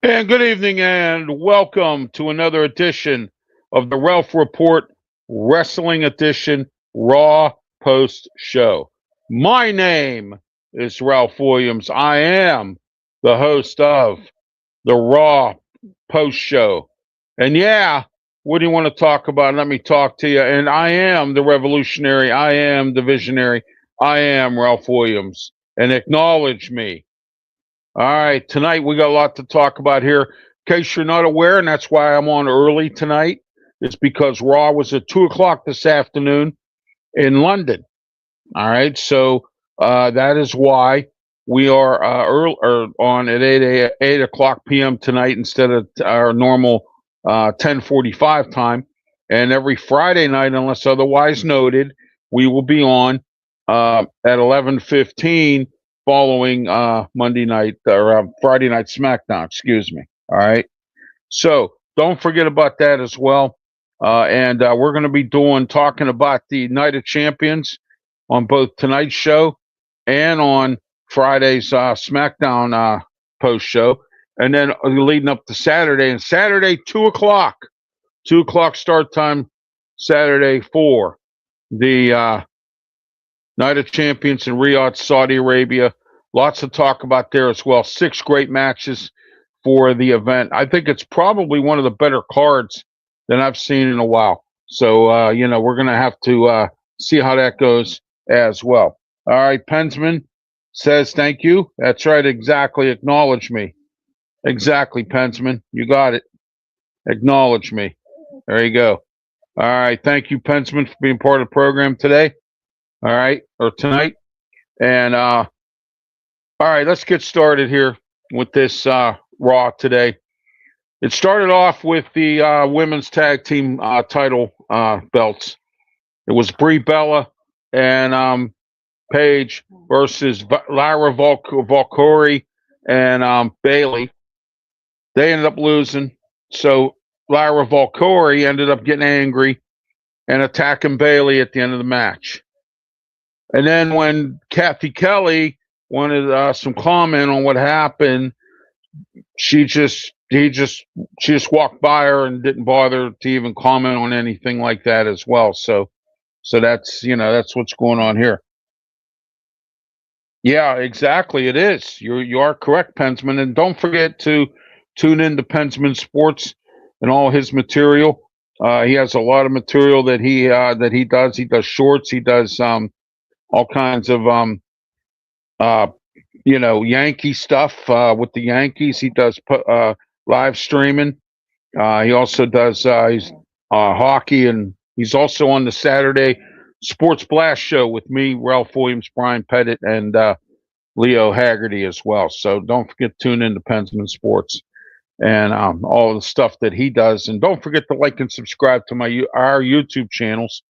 And good evening and welcome to another edition of the Ralph Report Wrestling Edition Raw Post Show. My name is Ralph Williams. I am the host of the Raw Post Show. And yeah, what do you want to talk about? Let me talk to you. And I am the revolutionary. I am the visionary. I am Ralph Williams. And acknowledge me. All right, tonight we got a lot to talk about here. In case you're not aware, and that's why I'm on early tonight, it's because Raw was at 2 o'clock this afternoon in London. All right, so that is why we are on at 8 o'clock p.m. tonight instead of our normal 10:45 time. And every Friday night, unless otherwise noted, we will be on at 11:15 following Monday night or Friday night SmackDown. Excuse me. All right. So don't forget about that as well. And we're going to be talking about the Night of Champions on both tonight's show and on Friday's SmackDown post show, and then leading up to Saturday. And Saturday, 2 o'clock, 2 o'clock start time. Saturday for the Night of Champions in Riyadh, Saudi Arabia. Lots to talk about there as well. 6 great matches for the event. I think it's probably one of the better cards than I've seen in a while. So, we're going to have to see how that goes as well. All right, Pensman says thank you. That's right, exactly. Acknowledge me. Exactly, Pensman. You got it. Acknowledge me. There you go. All right, thank you, Pensman, for being part of the program today. All right, or tonight. And all right, let's get started here with this Raw today. It started off with the women's tag team title belts. It was Brie Bella and Paige versus Lyra Valkyrie and Bailey. They ended up losing. So Lyra Valkyrie ended up getting angry and attacking Bailey at the end of the match. And then when Kathy Kelly wanted some comment on what happened, she just walked by her and didn't bother to even comment on anything like that as well. So that's what's going on here. Yeah, exactly. It is. You are correct, Pensman, and don't forget to tune in to Pensman Sports and all his material. He has a lot of material that he does. He does shorts. He does all kinds of Yankee stuff with the Yankees. He does live streaming. He also does hockey, and he's also on the Saturday Sports Blast show with me, Ralph Williams, Brian Pettit, and Leo Haggerty as well. So don't forget to tune in to Pensman Sports and all the stuff that he does. And don't forget to like and subscribe to our YouTube channels.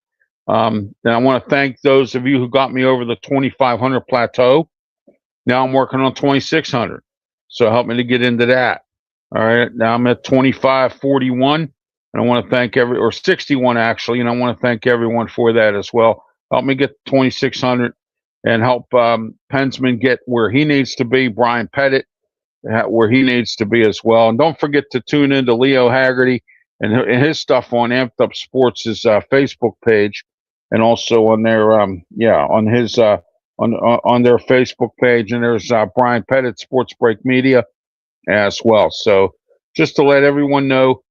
And I want to thank those of you who got me over the 2,500 plateau. Now I'm working on 2,600. So help me to get into that. All right. Now I'm at 2,541. And I want to thank or 61 actually. And I want to thank everyone for that as well. Help me get 2,600 and help Pensman get where he needs to be. Brian Pettit where he needs to be as well. And don't forget to tune in to Leo Haggerty and his stuff on Amped Up Sports' Facebook page, and also on their on his on their Facebook page. And there's Brian Pettit, Sports Break Media, as well. So just to let everyone know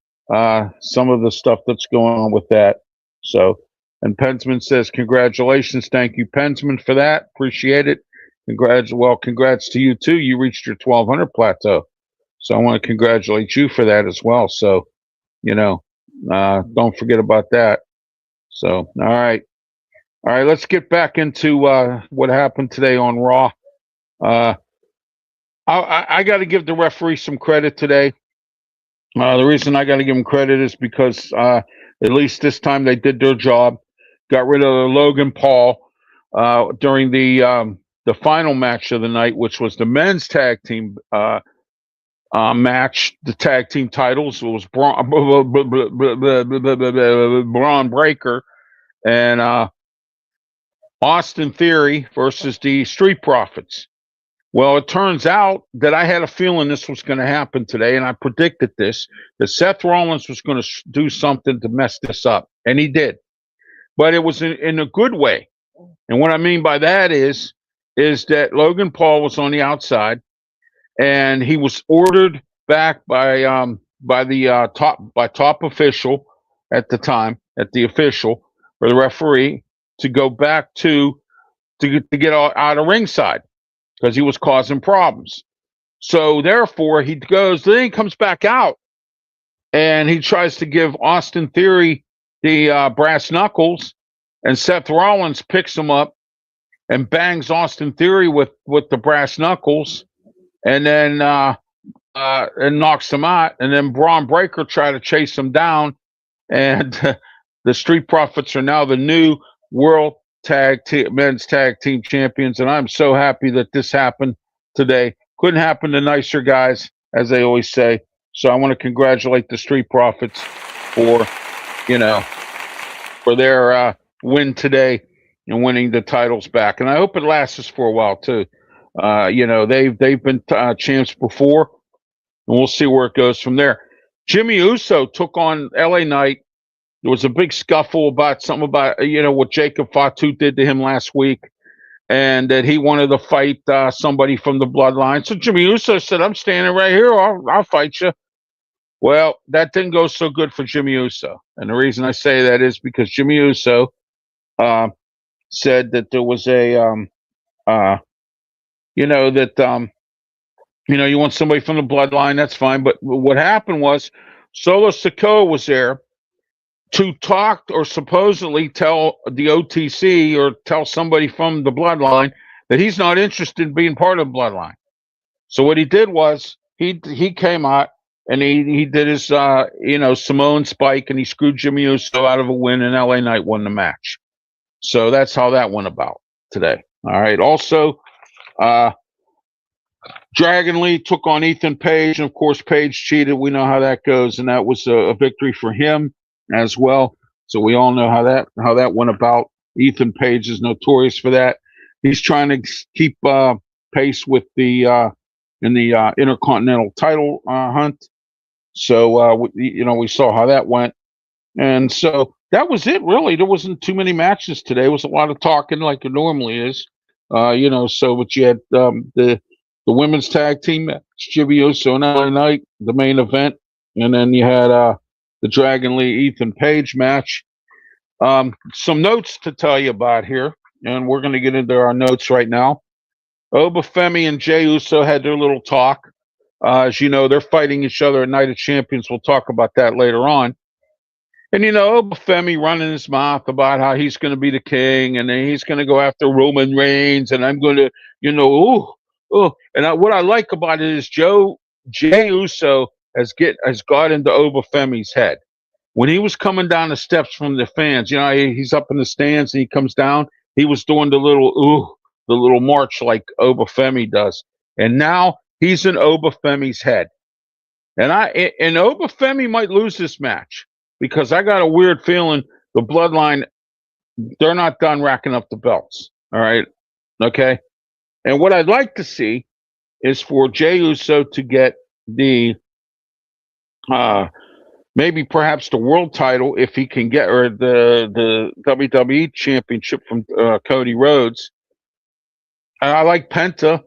some of the stuff that's going on with that. So, and Pensman says congratulations, thank you, Pensman, for that. Appreciate it. Congrats to you too. You reached your 1,200 plateau. So I want to congratulate you for that as well. So, don't forget about that. So, all right. All right, let's get back into what happened today on Raw. I got to give the referee some credit today. The reason I got to give him credit is because at least this time they did their job. Got rid of Logan Paul during the final match of the night, which was the men's tag team match, the tag team titles. It was Braun Breaker and Austin Theory versus the Street Profits, Well, it turns out that I had a feeling this was going to happen today, and I predicted this, that Seth Rollins was going to do something to mess this up, and he did. But it was in a good way. And what I mean by that is that Logan Paul was on the outside, and he was ordered back by the top official at the time, at the official or the referee, to go back to get out of ringside because he was causing problems. So therefore, he goes. Then he comes back out and he tries to give Austin Theory the brass knuckles, and Seth Rollins picks him up and bangs Austin Theory with the brass knuckles, and then and knocks him out. And then Braun Breaker tried to chase him down, and the Street Profits are now the new world men's tag team champions. And I'm so happy that this happened today. Couldn't happen to nicer guys, as they always say. So I want to congratulate the Street Profits for their win today and winning the titles back. And I hope it lasts for a while too. They've been champs before, and we'll see where it goes from there. Jimmy Uso took on LA Knight. There was a big scuffle about what Jacob Fatu did to him last week, and that he wanted to fight somebody from the bloodline. So Jimmy Uso said, "I'm standing right here. I'll fight you." Well, that didn't go so good for Jimmy Uso, and the reason I say that is because Jimmy Uso said that there was you want somebody from the bloodline, that's fine. But what happened was Solo Sikoa was there to talk or supposedly tell the OTC or tell somebody from the bloodline that he's not interested in being part of the bloodline. So what he did was he came out and he did his Samoan spike, and he screwed Jimmy Uso out of a win, and LA Knight won the match. So that's how that went about today. All right. Also, Dragon Lee took on Ethan Page, and of course Page cheated. We know how that goes, and that was a victory for him as well. So we all know how that went about. Ethan Page is notorious for that. He's trying to keep pace with the Intercontinental title hunt. So we saw how that went, and so that was it. Really, there wasn't too many matches today. It was a lot of talking, like it normally is. So but you had the women's tag team match, Jimmy Uso and LA Knight, the main event, and then you had the Dragon Lee Ethan Page match. Some notes to tell you about here, and we're going to get into our notes right now. Oba Femi and Jey Uso had their little talk. As you know, they're fighting each other at Night of Champions. We'll talk about that later on. And Oba Femi running his mouth about how he's going to be the king, and then he's going to go after Roman Reigns, and I'm going to, And what I like about it is Jey Uso has got into Oba Femi's head. When he was coming down the steps from the fans, he's up in the stands and he comes down. He was doing the little march like Oba Femi does, and now he's in Oba Femi's head. And Oba Femi might lose this match because I got a weird feeling the bloodline, they're not done racking up the belts. All right, okay. And what I'd like to see is for Jey Uso to get the maybe perhaps the world title if he can get, or the WWE championship from Cody Rhodes. I like Penta,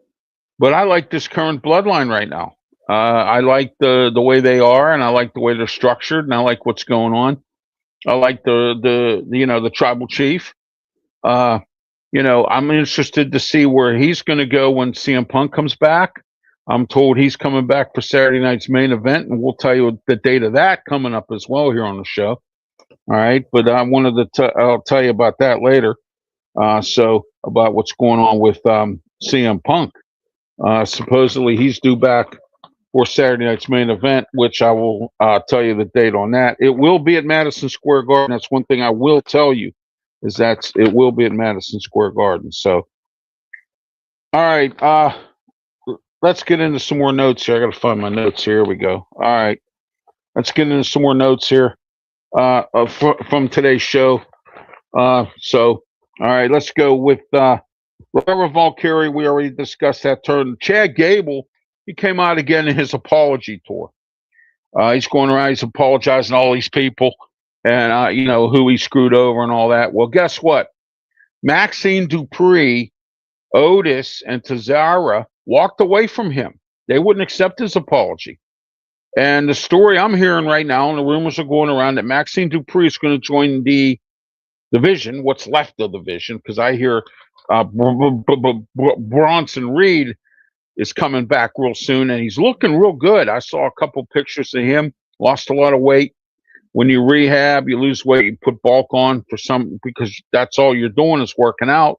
but I like this current bloodline right now. I like the way they are, and I like the way they're structured, and I like what's going on. I like the tribal chief. I'm interested to see where he's going to go when CM Punk comes back. I'm told he's coming back for Saturday night's main event, and we'll tell you the date of that coming up as well here on the show. All right, but I'll tell you about that later. So about what's going on with CM Punk. Supposedly he's due back for Saturday night's main event, which I will tell you the date on that. It will be at Madison Square Garden. That's one thing I will tell you, is that it will be at Madison Square Garden. So, all right, let's get into some more notes here. I got to find my notes here. Here we go. All right, let's get into some more notes here from today's show. All right, let's go with Laura Valkyrie, we already discussed that turn. Chad Gable, he came out again in his apology tour. He's going around, he's apologizing to all these people and, who he screwed over and all that. Well, guess what? Maxine Dupree, Otis, and Tazara walked away from him. They wouldn't accept his apology. And the story I'm hearing right now, and the rumors are going around, that Maxine Dupree is going to join the division, what's left of the division, because I hear Bronson Reed is coming back real soon, and he's looking real good. I saw a couple pictures of him, lost a lot of weight. When you rehab, you lose weight, you put bulk on because that's all you're doing is working out,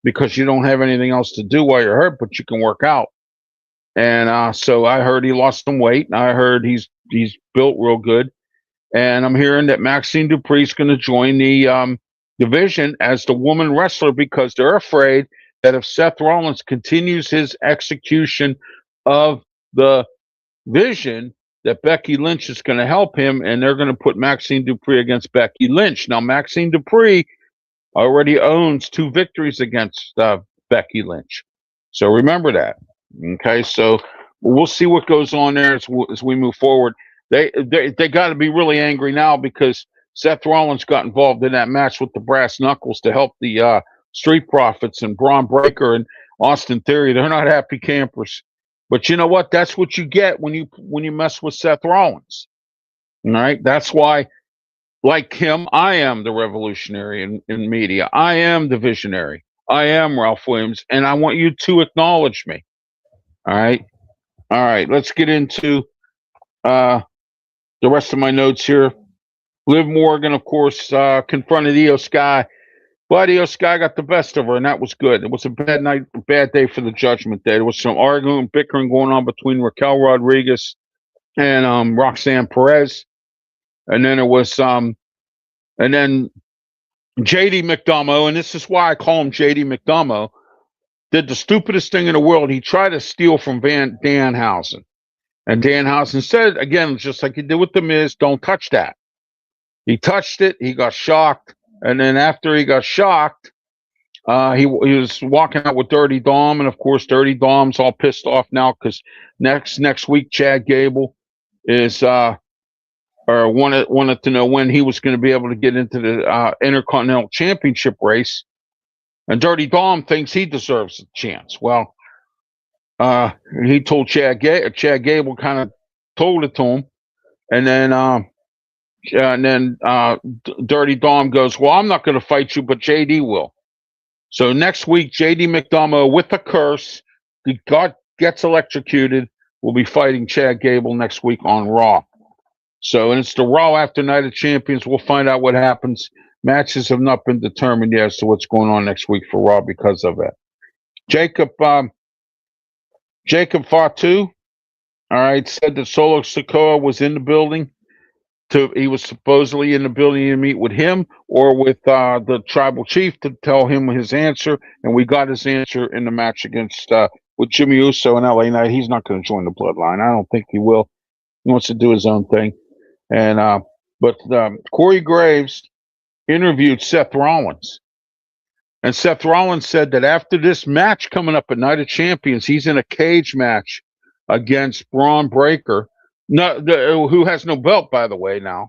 because you don't have anything else to do while you're hurt, but you can work out. And so I heard he lost some weight, and I heard he's built real good. And I'm hearing that Maxine Dupree is going to join the division as the woman wrestler, because they're afraid that if Seth Rollins continues his execution of the vision, that Becky Lynch is going to help him, and they're going to put Maxine Dupree against Becky Lynch. Now, Maxine Dupree already owns 2 victories against Becky Lynch. So remember that. Okay, so we'll see what goes on there as we move forward. They got to be really angry now, because Seth Rollins got involved in that match with the Brass Knuckles to help the Street Profits and Braun Breaker and Austin Theory. They're not happy campers. But you know what? That's what you get when you mess with Seth Rollins. All right? That's why, like him, I am the revolutionary in media. I am the visionary. I am Ralph Williams, and I want you to acknowledge me. All right? All right, let's get into the rest of my notes here. Liv Morgan, of course, confronted Io Sky, but Io Sky got the best of her, and that was good. It was a bad day for the Judgment Day. There was some arguing, bickering going on between Raquel Rodriguez and Roxanne Perez, and then it was and then JD McDomo, and this is why I call him JD McDomo, did the stupidest thing in the world. He tried to steal from Danhausen. And Danhausen said, again, just like he did with The Miz, don't touch that. He touched it. He got shocked. And then after he got shocked, he was walking out with Dirty Dom. And, of course, Dirty Dom's all pissed off now because next week Chad Gable is wanted to know when he was going to be able to get into the Intercontinental Championship race. And Dirty Dom thinks he deserves a chance. Well, he told Chad Gable kind of told it to him. And then Dirty Dom goes, well, I'm not going to fight you, but JD will. So next week, JD McDomo with a curse, he gets electrocuted, will be fighting Chad Gable next week on Raw. So, and it's the Raw after Night of Champions. We'll find out what happens. Matches have not been determined yet as to what's going on next week for Raw because of that. Jacob Fatu, all right, said that Solo Sikoa was in the building. He was supposedly in the building to meet with him or with the tribal chief to tell him his answer, and we got his answer in the match against with Jimmy Uso in LA Knight. He's not going to join the Bloodline. I don't think he will. He wants to do his own thing. And but Corey Graves interviewed Seth Rollins, and Seth Rollins said that after this match coming up at Night of Champions, he's in a cage match against Braun Breaker. Who has no belt, by the way, now.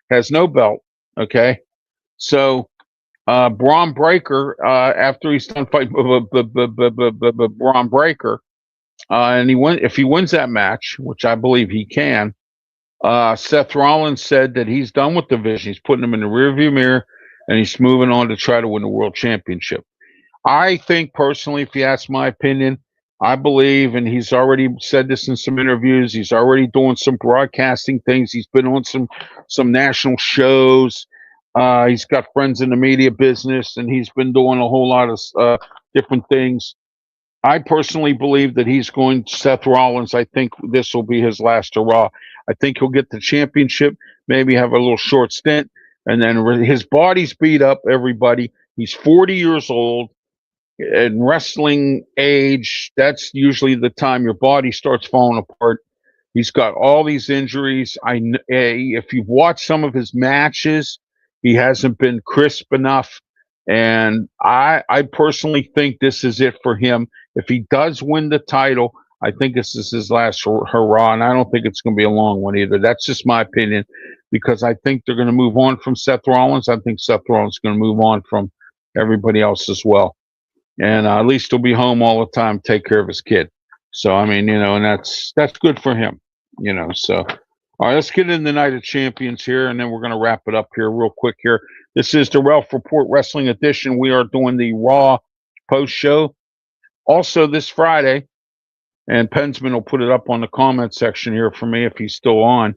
Has no belt, okay? So, Braun Breaker, after he's done fighting Braun Breaker, and if he wins that match, which I believe he can, Seth Rollins said that he's done with the division. He's putting him in the rearview mirror, and he's moving on to try to win the World Championship. I think, personally, if you ask my opinion, I believe, and he's already said this in some interviews, he's already doing some broadcasting things. He's been on some national shows. He's got friends in the media business, and he's been doing a whole lot of different things. I personally believe that he's going to Seth Rollins. I think this will be his last hurrah. I think he'll get the championship, maybe have a little short stint, and then his body's beat up, everybody. He's 40 years old. In wrestling age, that's usually the time your body starts falling apart. He's got all these injuries. If you've watched some of his matches, he hasn't been crisp enough. And I personally think this is it for him. If he does win the title, I think this is his last hurrah, and I don't think it's going to be a long one either. That's just my opinion, because I think they're going to move on from Seth Rollins. I think Seth Rollins is going to move on from everybody else as well, and at least he'll be home all the time, take care of his kid. So I mean, and that's good for him, So all right, let's get into the Night of Champions here, and then we're going to wrap it up here real quick here. This is the Ralph Report Wrestling Edition. We are doing the Raw post show. Also this Friday, and Pensman will put it up on the comment section here for me if he's still on.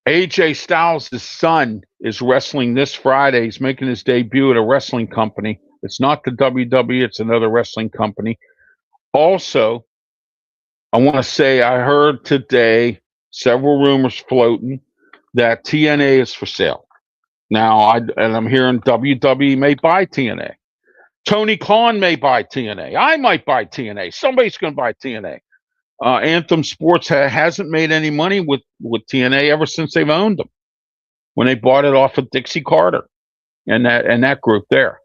AJ Styles' son is wrestling this Friday. He's making his debut at a wrestling company. It's not the WWE, it's another wrestling company. Also, I want to say I heard today several rumors floating that TNA is for sale. Now, I'm hearing WWE may buy TNA. Tony Khan may buy TNA. I might buy TNA. Somebody's going to buy TNA. Anthem Sports hasn't made any money with TNA ever since they've owned them, when they bought it off of Dixie Carter and that group there.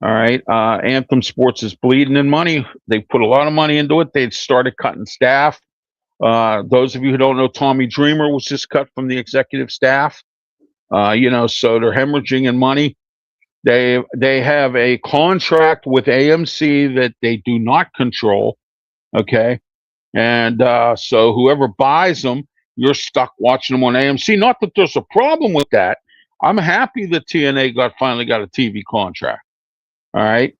All right. Anthem Sports is bleeding in money. They put a lot of money into it. They started cutting staff. Those of you who don't know, Tommy Dreamer was just cut from the executive staff. So they're hemorrhaging in money. They have a contract with AMC that they do not control. Okay. And so whoever buys them, you're stuck watching them on AMC. Not that there's a problem with that. I'm happy that TNA finally got a TV contract. All right.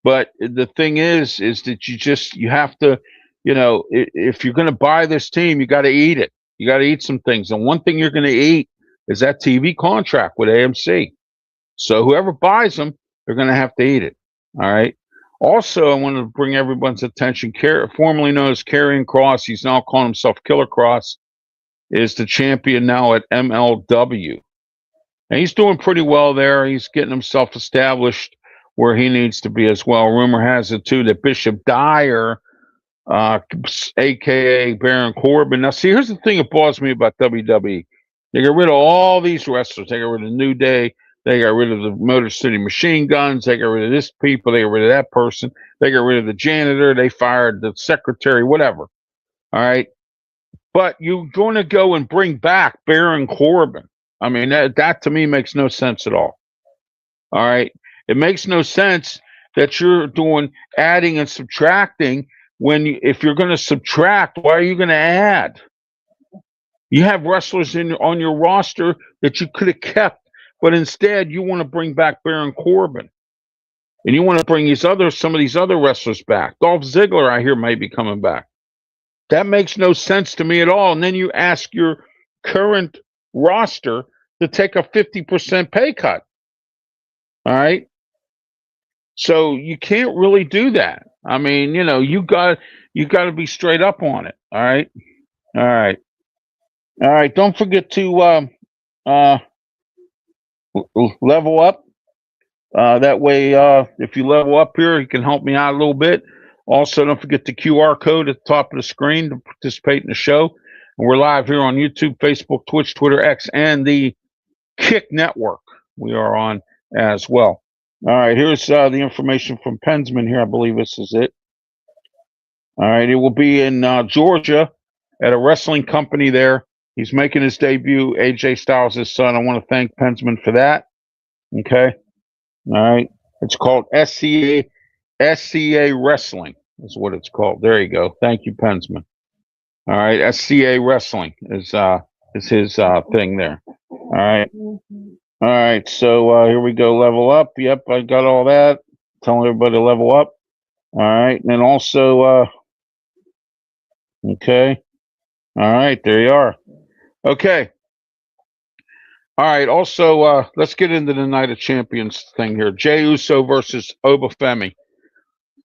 But the thing is that you have to, if you're going to buy this team, you got to eat it. You got to eat some things. And one thing you're going to eat is that TV contract with AMC. So whoever buys them, they're going to have to eat it. All right. Also, I want to bring everyone's attention. Formerly known as Karrion Kross, he's now calling himself Killer Kross, is the champion now at MLW. And he's doing pretty well there. He's getting himself established where he needs to be as well. Rumor has it, too, that Bishop Dyer, a.k.a. Baron Corbin. Now, see, here's the thing that bothers me about WWE. They got rid of all these wrestlers. They got rid of New Day. They got rid of the Motor City Machine Guns. They got rid of this people. They got rid of that person. They got rid of the janitor. They fired the secretary, whatever. All right. But you're going to go and bring back Baron Corbin. I mean, that to me makes no sense at all. All right. It makes no sense that you're doing adding and subtracting if you're going to subtract, why are you going to add? You have wrestlers on your roster that you could have kept. But instead, you want to bring back Baron Corbin, and you want to bring some of these other wrestlers back. Dolph Ziggler, I hear, may be coming back. That makes no sense to me at all. And then you ask your current roster to take a 50% pay cut. All right. So you can't really do that. I mean, you got to be straight up on it. All right. All right. All right. Don't forget to level up. That way, if you level up here, you can help me out a little bit. Also, don't forget the QR code at the top of the screen to participate in the show. And we're live here on YouTube, Facebook, Twitch, Twitter, X, and the Kick Network. We are on as well. All right, here's the information from Pensman here. I believe this is it. All right, it will be in Georgia at a wrestling company there. He's making his debut, AJ Styles' son. I want to thank Pensman for that. Okay. All right. It's called SCA Wrestling is what it's called. There you go. Thank you, Pensman. All right. SCA Wrestling is his thing there. All right. All right. So here we go. Level up. Yep. I got all that. Telling everybody to level up. All right. And then also, okay. All right. There you are. Okay. All right. Also, let's get into the Night of Champions thing here. Jey Uso versus Obafemi.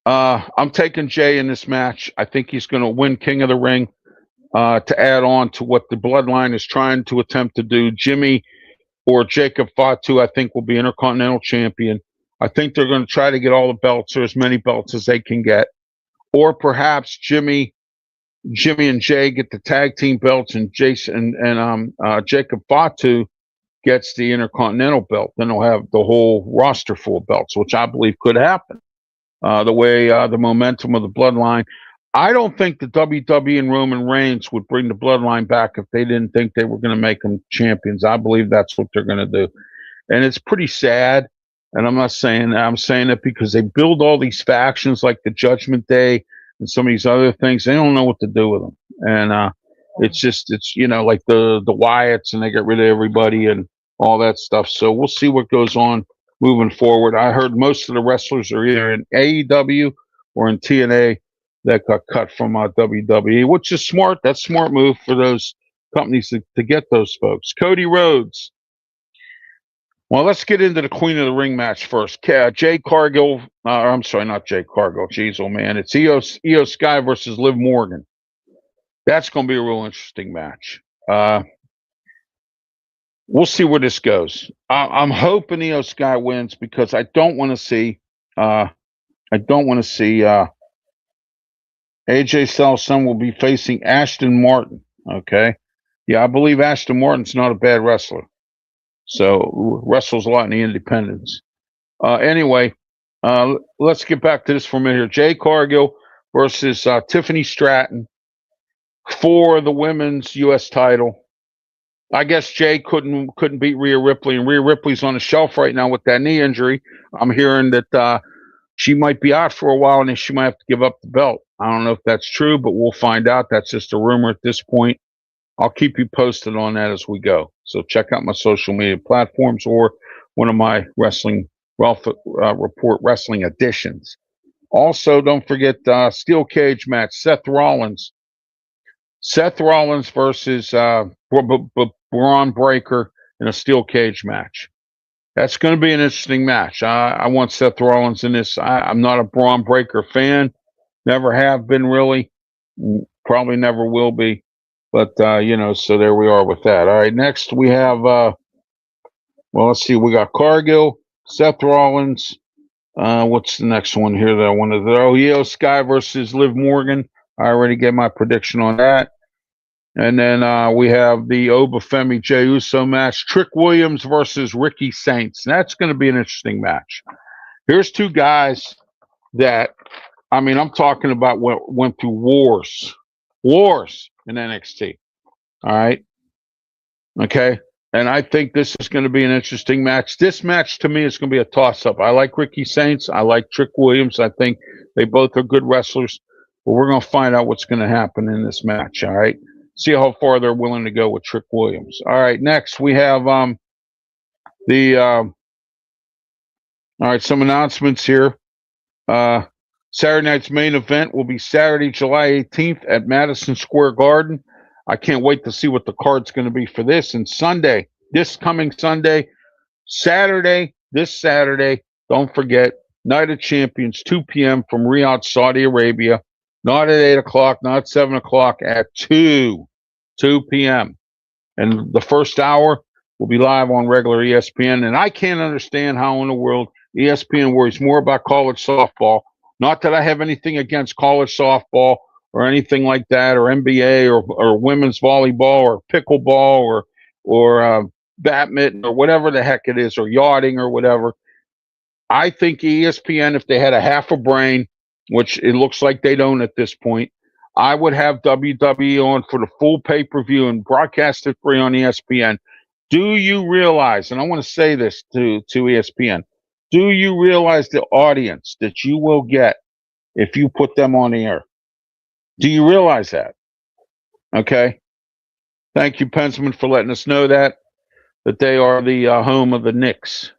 I'm taking Jey in this match. I think he's going to win King of the Ring to add on to what the Bloodline is trying to attempt to do. Jimmy or Jacob Fatu, I think, will be Intercontinental Champion. I think they're going to try to get all the belts or as many belts as they can get. Or perhaps Jimmy and Jay get the tag team belts, and Jason and Jacob Fatu gets the Intercontinental belt. Then they'll have the whole roster full of belts, which I believe could happen. The way the momentum of the Bloodline. I don't think the WWE and Roman Reigns would bring the Bloodline back if they didn't think they were going to make them champions. I believe that's what they're going to do. And it's pretty sad. And I'm not saying that. I'm saying it because they build all these factions like the Judgment Day and some of these other things. They don't know what to do with them. And it's like the Wyatts, and they get rid of everybody and all that stuff. So we'll see what goes on moving forward. I heard most of the wrestlers are either in AEW or in TNA that got cut from WWE, which is smart. That's a smart move for those companies to get those folks. Cody Rhodes. Well, let's get into the Queen of the Ring match first. Jade Cargill. I'm sorry, not Jade Cargill. Jeez, oh man. It's Io Sky versus Liv Morgan. That's going to be a real interesting match. We'll see where this goes. I'm hoping Io Sky wins because I don't want to see AJ Styles' son will be facing Ashton Martin. Okay. Yeah, I believe Ashton Martin's not a bad wrestler. So wrestles a lot in the independents. Anyway, let's get back to this for a minute here. Jade Cargill versus Tiffany Stratton for the women's U.S. title. I guess Jay couldn't beat Rhea Ripley, and Rhea Ripley's on the shelf right now with that knee injury. I'm hearing that she might be out for a while, and then she might have to give up the belt. I don't know if that's true, but we'll find out. That's just a rumor at this point. I'll keep you posted on that as we go. So check out my social media platforms or one of my Wrestling Ralph Report Wrestling editions. Also, don't forget steel cage match. Seth Rollins versus Braun Breaker in a steel cage match. That's going to be an interesting match. I want Seth Rollins in this. I'm not a Braun Breaker fan. Never have been really. Probably never will be. But, so there we are with that. All right, next we have, let's see. We got Cargill, Seth Rollins. What's the next one here that I wanted to throw? Io Sky versus Liv Morgan. I already gave my prediction on that. And then we have the Obafemi Jey Uso match. Trick Williams versus Ricky Saints. That's going to be an interesting match. Here's two guys that, I'm talking about went through wars in NXT. All right. Okay. And I think this is going to be an interesting match. This match to me is going to be a toss-up. I like Ricky Saints. I like Trick Williams. I think they both are good wrestlers. But we're going to find out what's going to happen in this match. All right. See how far they're willing to go with Trick Williams. All right. Next, we have all right, some announcements here. Saturday night's main event will be Saturday, July 18th at Madison Square Garden. I can't wait to see what the card's going to be for this. And Sunday, this coming Sunday, this Saturday, don't forget, Night of Champions, 2 p.m. from Riyadh, Saudi Arabia. Not at 8 o'clock, not 7 o'clock, at 2 p.m. And the first hour will be live on regular ESPN. And I can't understand how in the world ESPN worries more about college softball. Not that I have anything against college softball or anything like that, or NBA or women's volleyball or pickleball or badminton or whatever the heck it is, or yachting or whatever. I think ESPN, if they had a half a brain, which it looks like they don't at this point, I would have WWE on for the full pay-per-view and broadcast it free on ESPN. Do you realize, and I want to say this to ESPN, do you realize the audience that you will get if you put them on the air? Do you realize that? Okay. Thank you, Pensman, for letting us know that they are the home of the Knicks.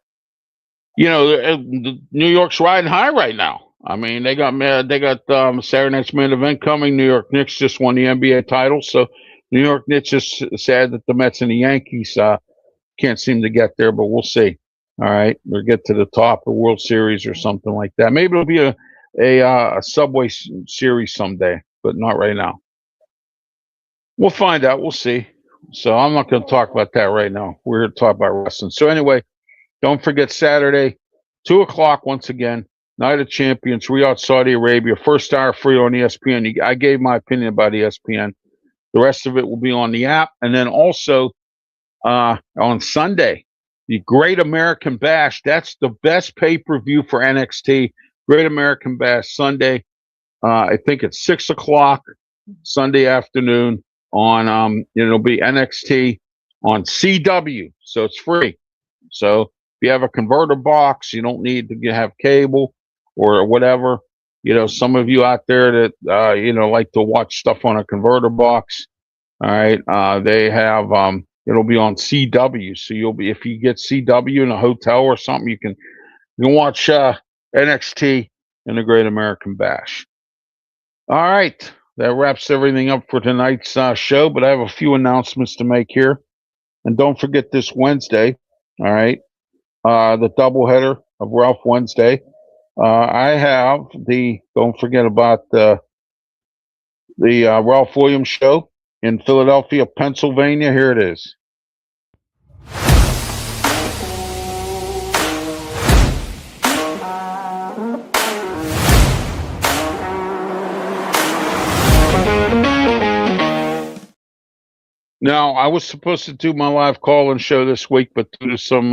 New York's riding high right now. They got Saturday night's main event coming. New York Knicks just won the NBA title, so New York Knicks is sad that the Mets and the Yankees can't seem to get there, but we'll see. All right, we'll get to the top of the World Series or something like that. Maybe it'll be a Subway Series someday, but not right now. We'll find out. We'll see. So I'm not going to talk about that right now. We're here to talk about wrestling. So anyway, don't forget Saturday, 2 o'clock once again, Night of Champions, Riyadh, Saudi Arabia. First hour free on ESPN. I gave my opinion about ESPN. The rest of it will be on the app. And then also, on Sunday. The Great American Bash. That's the best pay-per-view for NXT. Great American Bash Sunday. I think it's 6 o'clock Sunday afternoon on it'll be NXT on CW, so it's free. So if you have a converter box, you don't need to have cable or whatever. Some of you out there that like to watch stuff on a converter box. All right, they have it'll be on CW, so if you get CW in a hotel or something, you can watch NXT and the Great American Bash. All right, that wraps everything up for tonight's show, but I have a few announcements to make here. And don't forget this Wednesday, all right, the doubleheader of Ralph Wednesday. Don't forget about the Ralph Williams show in Philadelphia, Pennsylvania. Here it is. Now, I was supposed to do my live call-in show this week, but due to some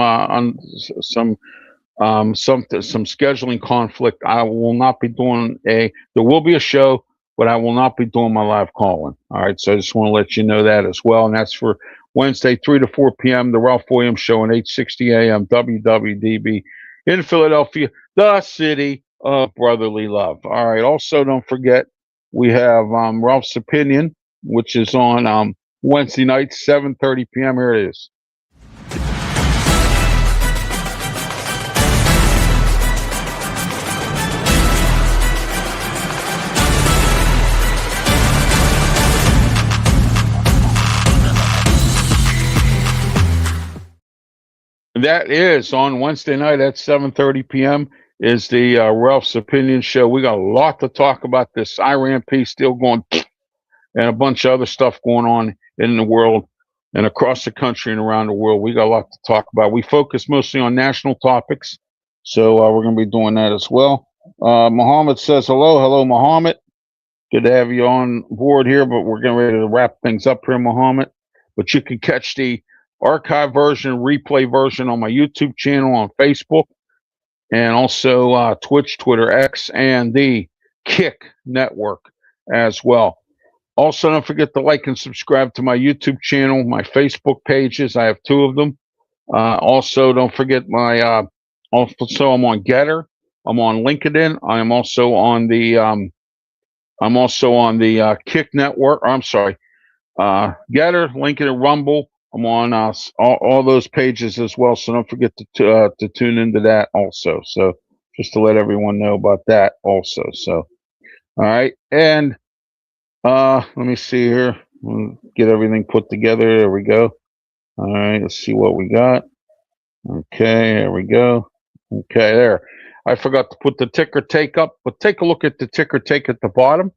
scheduling conflict, I will not be doing there will be a show, but I will not be doing my live call-in. All right, so I just want to let you know that as well, and that's for Wednesday, 3 to 4 p.m., the Ralph Williams Show on 860 a.m. WWDB in Philadelphia, the city of brotherly love. All right, also don't forget we have Ralph's Opinion, which is on Wednesday night, 7:30 p.m. Here it is. That is on Wednesday night at 7:30 p.m. is the Ralph's Opinion Show. We got a lot to talk about. This Iran peace still going, and a bunch of other stuff going on in the world and across the country and around the world. We got a lot to talk about. We focus mostly on national topics, so we're going to be doing that as well. Muhammad says hello. Hello, Muhammad. Good to have you on board here, but we're getting ready to wrap things up here, Muhammad. But you can catch the archive version, replay version on my YouTube channel, on Facebook, and also Twitch, Twitter, X, and the Kick Network as well. Also, don't forget to like and subscribe to my YouTube channel, my Facebook pages. I have 2 of them. Also, don't forget I'm on Getter. I'm on LinkedIn. I am also on the Kick Network. I'm sorry, Getter, LinkedIn, Rumble. I'm on all those pages as well. So don't forget to tune into that also. So just to let everyone know about that also. So all right, and let me see here. We'll get everything put together. There we go. All right, let's see what we got. Okay, there we go. Okay, there. I forgot to put the ticker take up, but take a look at the ticker take at the bottom.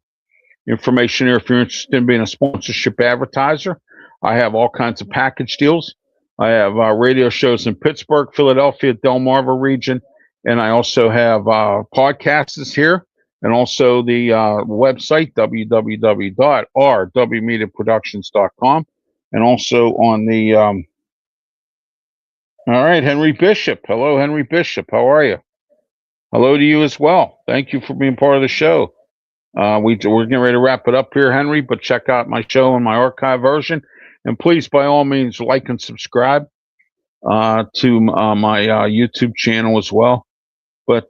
Information here if you're interested in being a sponsorship advertiser. I have all kinds of package deals. I have radio shows in Pittsburgh, Philadelphia, Delmarva region, and I also have podcasts here. And also the website, www.rwmediaproductions.com. And also on the, all right, Henry Bishop. Hello, Henry Bishop. How are you? Hello to you as well. Thank you for being part of the show. We're getting ready to wrap it up here, Henry, but check out my show and my archive version. And please, by all means, like and subscribe to my YouTube channel as well. But,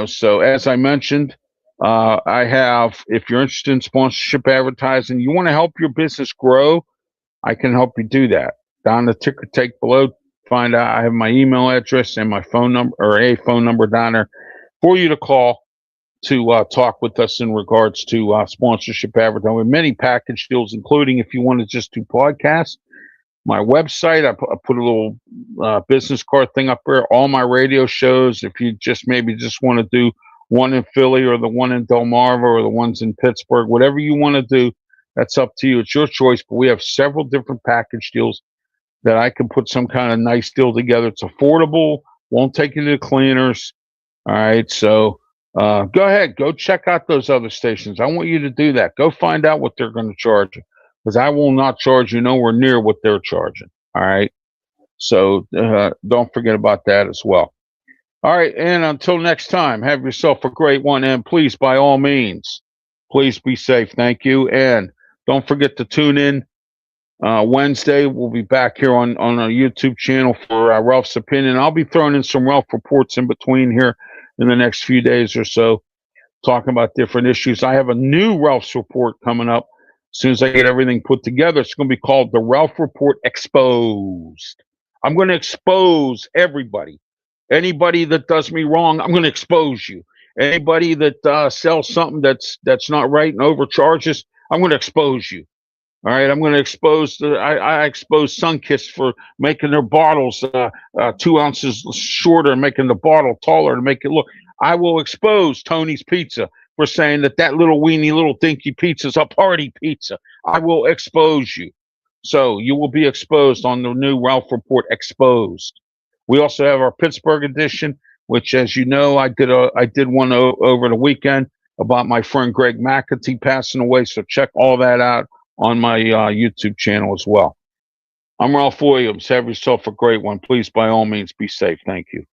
so as I mentioned, I have, if you're interested in sponsorship advertising, you want to help your business grow, I can help you do that. Down the ticker take below, find out, I have my email address and my phone number, or a phone number down there for you to call to talk with us in regards to sponsorship advertising with many package deals, including if you want to just do podcasts. My website, I put a little business card thing up there. All my radio shows, if you just want to do one in Philly or the one in Delmarva or the ones in Pittsburgh, whatever you want to do, that's up to you. It's your choice. But we have several different package deals that I can put some kind of nice deal together. It's affordable, won't take you to the cleaners. All right, so go ahead, go check out those other stations. I want you to do that. Go find out what they're going to charge you, because I will not charge you nowhere near what they're charging. All right. So don't forget about that as well. All right. And until next time, have yourself a great one. And please, by all means, please be safe. Thank you. And don't forget to tune in Wednesday. We'll be back here on our YouTube channel for Ralph's Opinion. I'll be throwing in some Ralph reports in between here in the next few days or so, talking about different issues. I have a new Ralph's report coming up as soon as I get everything put together. It's going to be called the Ralph Report Exposed. I'm going to expose everybody. Anybody that does me wrong, I'm going to expose you. Anybody that sells something that's not right and overcharges, I'm going to expose you. All right, I'm going to expose I expose Sunkist for making their bottles 2 ounces shorter, and making the bottle taller to make it look. I will expose Tony's Pizza for saying that little weeny little dinky pizza is a party pizza. I will expose you. So you will be exposed on the new Ralph Report Exposed. We also have our Pittsburgh edition, which, as you know, I did one over the weekend about my friend Greg McAtee passing away. So check all that out on my YouTube channel as well. I'm Ralph Williams. Have yourself a great one. Please, by all means, be safe. Thank you.